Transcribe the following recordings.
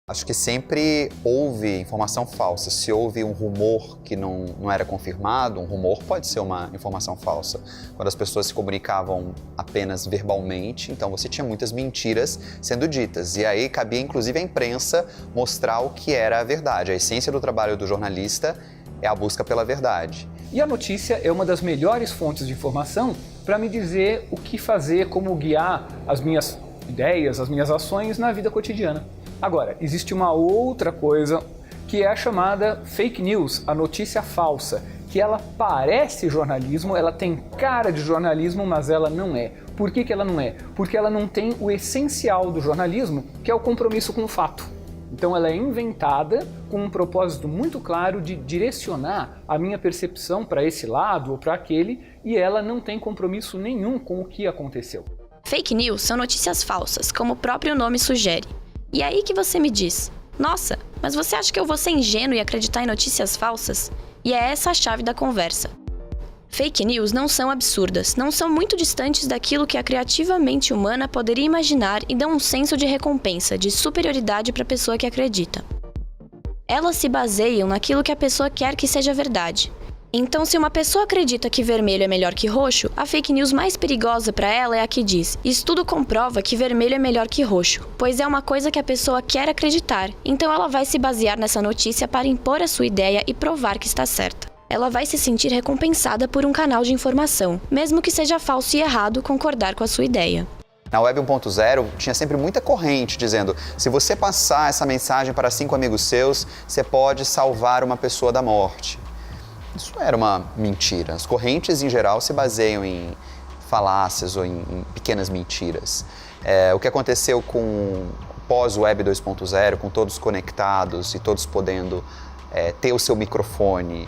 Acho que sempre houve informação falsa. Se houve um rumor que não era confirmado, um rumor pode ser uma informação falsa. Quando as pessoas se comunicavam apenas verbalmente, então você tinha muitas mentiras sendo ditas. E aí cabia inclusive à imprensa mostrar o que era a verdade. A essência do trabalho do jornalista é a busca pela verdade. E a notícia é uma das melhores fontes de informação para me dizer o que fazer, como guiar as minhas ideias, as minhas ações na vida cotidiana. Agora, existe uma outra coisa que é a chamada fake news, a notícia falsa, que ela parece jornalismo, ela tem cara de jornalismo, mas ela não é. Por que ela não é? Porque ela não tem o essencial do jornalismo, que é o compromisso com o fato. Então ela é inventada com um propósito muito claro de direcionar a minha percepção para esse lado ou para aquele, e ela não tem compromisso nenhum com o que aconteceu. Fake news são notícias falsas, como o próprio nome sugere. E aí que você me diz, nossa, mas você acha que eu vou ser ingênuo e acreditar em notícias falsas? E é essa a chave da conversa. Fake news não são absurdas, não são muito distantes daquilo que a criativa mente humana poderia imaginar e dão um senso de recompensa, de superioridade para a pessoa que acredita. Elas se baseiam naquilo que a pessoa quer que seja verdade. Então, se uma pessoa acredita que vermelho é melhor que roxo, a fake news mais perigosa para ela é a que diz: estudo comprova que vermelho é melhor que roxo, pois é uma coisa que a pessoa quer acreditar, então ela vai se basear nessa notícia para impor a sua ideia e provar que está certa. Ela vai se sentir recompensada por um canal de informação, mesmo que seja falso e errado concordar com a sua ideia. Na Web 1.0 tinha sempre muita corrente dizendo: se você passar essa mensagem para 5 amigos seus, você pode salvar uma pessoa da morte. Isso era uma mentira. As correntes, em geral, se baseiam em falácias ou em pequenas mentiras. O que aconteceu com pós-Web 2.0, com todos conectados e todos podendo ter o seu microfone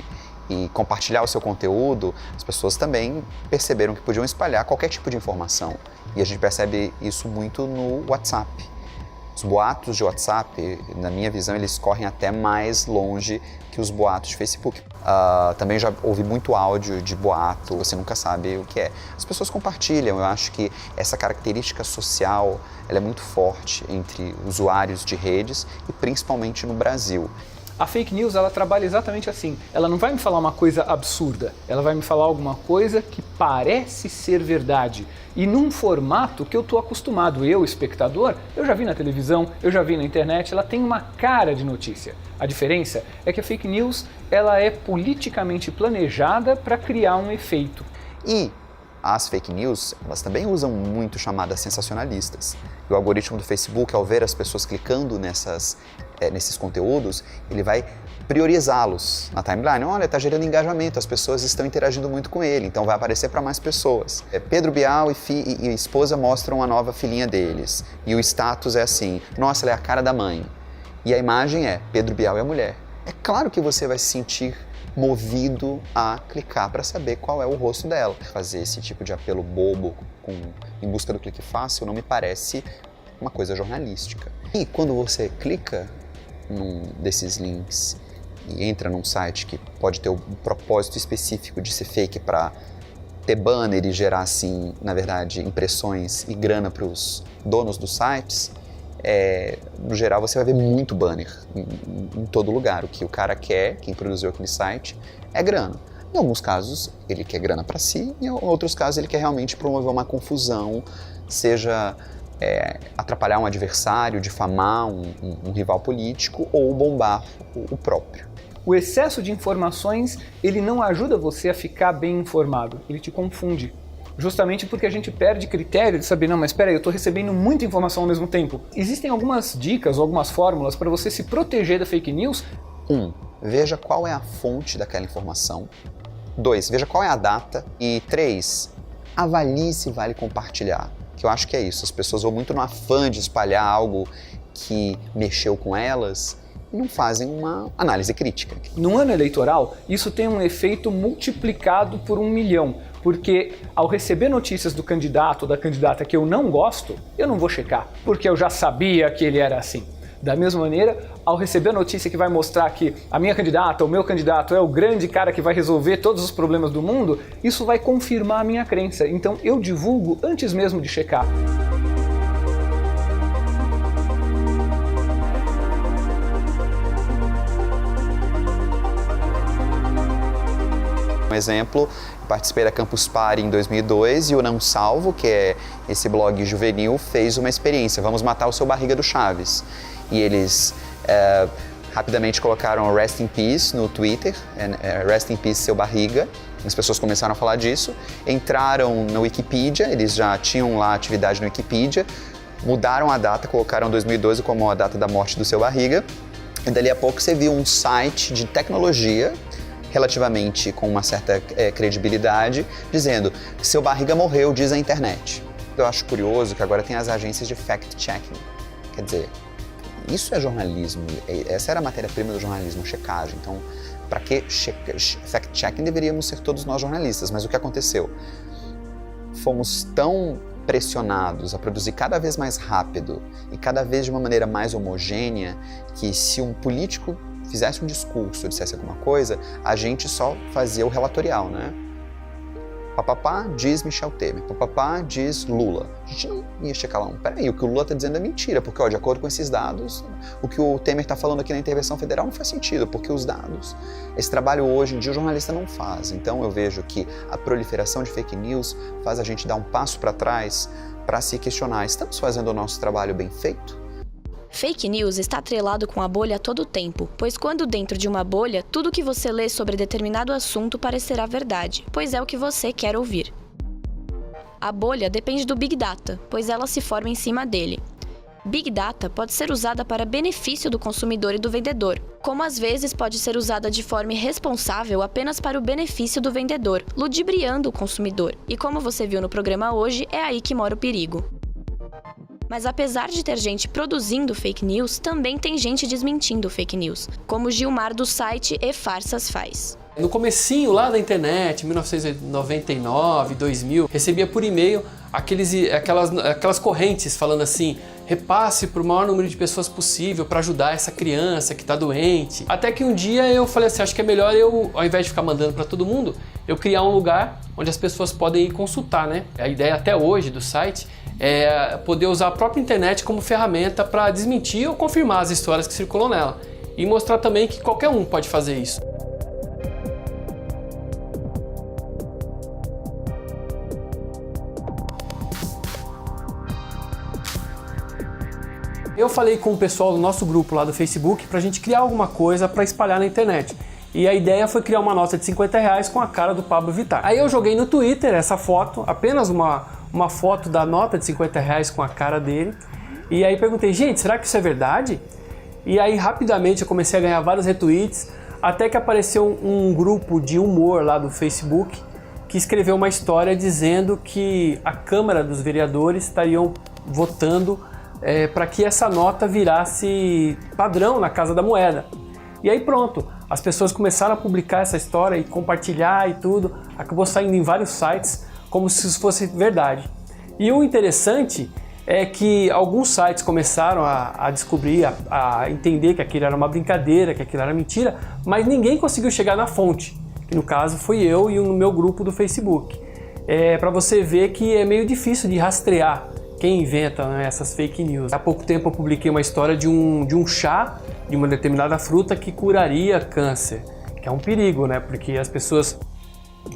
e compartilhar o seu conteúdo, as pessoas também perceberam que podiam espalhar qualquer tipo de informação. E a gente percebe isso muito no WhatsApp. Os boatos de WhatsApp, na minha visão, eles correm até mais longe que os boatos de Facebook. Também já ouvi muito áudio de boato, você nunca sabe o que é. As pessoas compartilham, eu acho que essa característica social ela é muito forte entre usuários de redes e principalmente no Brasil. A fake news, ela trabalha exatamente assim. Ela não vai me falar uma coisa absurda, ela vai me falar alguma coisa que parece ser verdade. E num formato que eu estou acostumado, eu, espectador, eu já vi na televisão, eu já vi na internet, ela tem uma cara de notícia. A diferença é que a fake news, ela é politicamente planejada para criar um efeito. E as fake news, elas também usam muito chamadas sensacionalistas. E o algoritmo do Facebook, ao ver as pessoas clicando nesses conteúdos, ele vai priorizá-los na timeline. Olha, está gerando engajamento, as pessoas estão interagindo muito com ele, então vai aparecer para mais pessoas. Pedro Bial e esposa mostram a nova filhinha deles. E o status é assim: nossa, ela é a cara da mãe. E a imagem é Pedro Bial e a mulher. É claro que você vai se sentir movido a clicar para saber qual é o rosto dela. Fazer esse tipo de apelo bobo em busca do clique fácil não me parece uma coisa jornalística. E quando você clica num desses links e entra num site que pode ter um propósito específico de ser fake para ter banner e gerar, assim, na verdade, impressões e grana para os donos dos sites, no geral você vai ver muito banner em todo lugar. O que o cara quer, quem produziu aquele site, é grana. Em alguns casos ele quer grana para si, em outros casos ele quer realmente promover uma confusão, seja atrapalhar um adversário, difamar um rival político ou bombar o próprio. O excesso de informações, ele não ajuda você a ficar bem informado, ele te confunde. Justamente porque a gente perde critério de saber, não, mas espera aí, eu estou recebendo muita informação ao mesmo tempo. Existem algumas dicas ou algumas fórmulas para você se proteger da fake news? 1. Veja qual é a fonte daquela informação. 2. Veja qual é a data. E 3. Avalie se vale compartilhar. Que eu acho que é isso. As pessoas vão muito no afã de espalhar algo que mexeu com elas e não fazem uma análise crítica. No ano eleitoral, isso tem um efeito multiplicado por 1 milhão. Porque ao receber notícias do candidato ou da candidata que eu não gosto, eu não vou checar, porque eu já sabia que ele era assim. Da mesma maneira, ao receber a notícia que vai mostrar que a minha candidata ou o meu candidato é o grande cara que vai resolver todos os problemas do mundo, isso vai confirmar a minha crença. Então eu divulgo antes mesmo de checar. exemplo, participei da Campus Party em 2002 e o Não Salvo, que é esse blog juvenil, fez uma experiência, vamos matar o seu barriga do Chaves. E eles rapidamente colocaram Rest in Peace no Twitter, Rest in Peace seu barriga, as pessoas começaram a falar disso, entraram no Wikipedia, eles já tinham lá atividade no Wikipedia, mudaram a data, colocaram 2012 como a data da morte do seu barriga, e dali a pouco você viu um site de tecnologia, relativamente com uma certa credibilidade, dizendo que seu barriga morreu, diz a internet. Eu acho curioso que agora tem as agências de fact-checking, quer dizer, isso é jornalismo, essa era a matéria-prima do jornalismo, checagem. Então, para que fact-checking deveríamos ser todos nós jornalistas, mas o que aconteceu? Fomos tão pressionados a produzir cada vez mais rápido e cada vez de uma maneira mais homogênea que se um político fizesse um discurso, dissesse alguma coisa, a gente só fazia o relatorial, né? Papapá diz Michel Temer, papapá diz Lula. A gente não ia checar lá, peraí, o que o Lula está dizendo é mentira, porque ó, de acordo com esses dados, o que o Temer está falando aqui na intervenção federal não faz sentido, porque os dados, esse trabalho hoje em dia o jornalista não faz. Então eu vejo que a proliferação de fake news faz a gente dar um passo para trás para se questionar, estamos fazendo o nosso trabalho bem feito? Fake news está atrelado com a bolha a todo tempo, pois quando dentro de uma bolha, tudo que você lê sobre determinado assunto parecerá verdade, pois é o que você quer ouvir. A bolha depende do Big Data, pois ela se forma em cima dele. Big Data pode ser usada para benefício do consumidor e do vendedor, como às vezes pode ser usada de forma irresponsável apenas para o benefício do vendedor, ludibriando o consumidor. E como você viu no programa hoje, é aí que mora o perigo. Mas apesar de ter gente produzindo fake news, também tem gente desmentindo fake news, como Gilmar do site E Farsas faz. No comecinho lá da internet, 1999, 2000, recebia por e-mail aquelas correntes falando assim: repasse para o maior número de pessoas possível para ajudar essa criança que está doente. Até que um dia eu falei assim, acho que é melhor eu, ao invés de ficar mandando para todo mundo, eu criar um lugar onde as pessoas podem ir consultar, né? A ideia até hoje do site é poder usar a própria internet como ferramenta para desmentir ou confirmar as histórias que circulam nela. E mostrar também que qualquer um pode fazer isso. Eu falei com o pessoal do nosso grupo lá do Facebook para a gente criar alguma coisa para espalhar na internet. E a ideia foi criar uma nota de R$50 com a cara do Pablo Vittar. Aí eu joguei no Twitter essa foto, apenas uma foto da nota de R$50 com a cara dele. E aí perguntei, gente, será que isso é verdade? E aí rapidamente eu comecei a ganhar vários retweets, até que apareceu um grupo de humor lá do Facebook que escreveu uma história dizendo que a Câmara dos Vereadores estariam votando para que essa nota virasse padrão na Casa da Moeda. E aí pronto, as pessoas começaram a publicar essa história e compartilhar e tudo, acabou saindo em vários sites como se isso fosse verdade. E o interessante é que alguns sites começaram a descobrir, a entender que aquilo era uma brincadeira, que aquilo era mentira, mas ninguém conseguiu chegar na fonte, que no caso fui eu e o meu grupo do Facebook. Para você ver que é meio difícil de rastrear quem inventa, né, essas fake news. Há pouco tempo eu publiquei uma história de um chá de uma determinada fruta que curaria câncer, que é um perigo, né? Porque as pessoas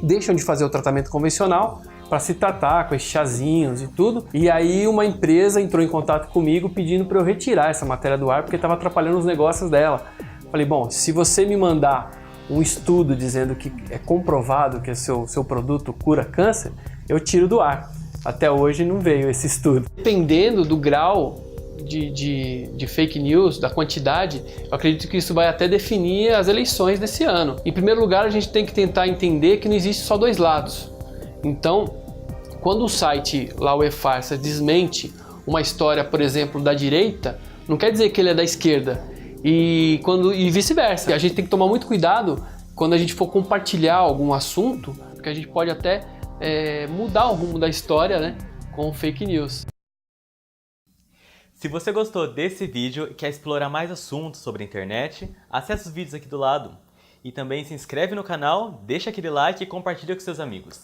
deixam de fazer o tratamento convencional para se tratar com esses chazinhos e tudo. E aí uma empresa entrou em contato comigo pedindo para eu retirar essa matéria do ar porque estava atrapalhando os negócios dela. Falei, bom, se você me mandar um estudo dizendo que é comprovado que o seu produto cura câncer, eu tiro do ar. Até hoje não veio esse estudo. Dependendo do grau de fake news, da quantidade, eu acredito que isso vai até definir as eleições desse ano. Em primeiro lugar, a gente tem que tentar entender que não existe só dois lados. Então, quando o site lá, o E-Farsa, desmente uma história, por exemplo, da direita, não quer dizer que ele é da esquerda. E vice-versa. A gente tem que tomar muito cuidado quando a gente for compartilhar algum assunto, porque a gente pode até mudar o rumo da história, né, com fake news. Se você gostou desse vídeo e quer explorar mais assuntos sobre a internet, acesse os vídeos aqui do lado. E também se inscreve no canal, deixa aquele like e compartilha com seus amigos.